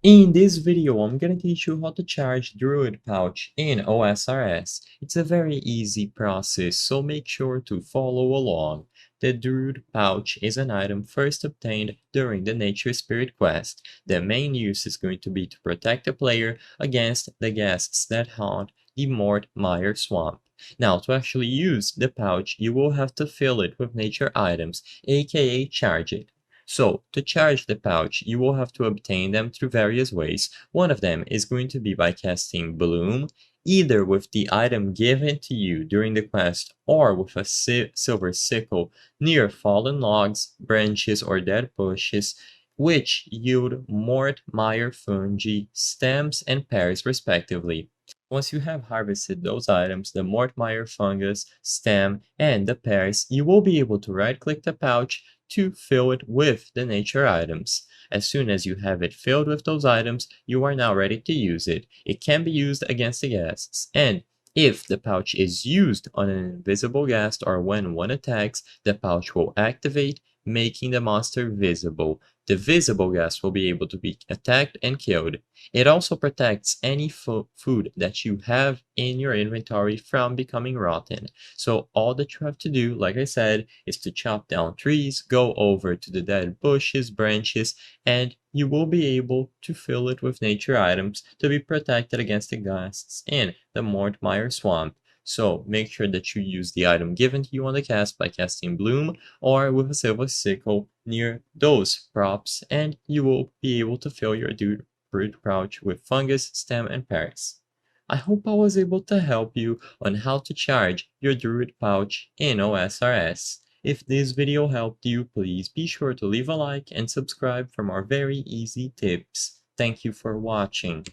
In this video, I'm gonna teach you how to charge Druid pouch in OSRS. It's a very easy process, so make sure to follow along. The Druid pouch is an item first obtained during the Nature Spirit quest. The main use is going to be to protect the player against the guests that haunt the Mort Mire Swamp. Now, to actually use the pouch, you will have to fill it with nature items, aka charge it. So, to charge the pouch, you will have to obtain them through various ways. One of them is going to be by casting Bloom, either with the item given to you during the quest or with a silver sickle near fallen logs, branches, or dead bushes, which yield mort, mire, fungi, stems, and pears respectively. Once you have harvested those items, the mort, mire, fungus, stem, and the pears, you will be able to right-click the pouch to fill it with the nature items. As soon as you have it filled with those items, you are now ready to use it. It can be used against the guests, and if the pouch is used on an invisible guest or when one attacks, the pouch will activate, making the monster visible. The visible guest will be able to be attacked and killed. It also protects any food that you have in your inventory from becoming rotten. So all that you have to do, like I said, is to chop down trees, go over to the dead bushes, branches, and you will be able to fill it with nature items to be protected against the ghasts in the Mortmire Swamp. So make sure that you use the item given to you on the cast by casting Bloom or with a silver sickle near those props, and you will be able to fill your Druid pouch with fungus, stem, and pears. I hope I was able to help you on how to charge your Druid pouch in OSRS. If this video helped you, please be sure to leave a like and subscribe for more very easy tips. Thank you for watching.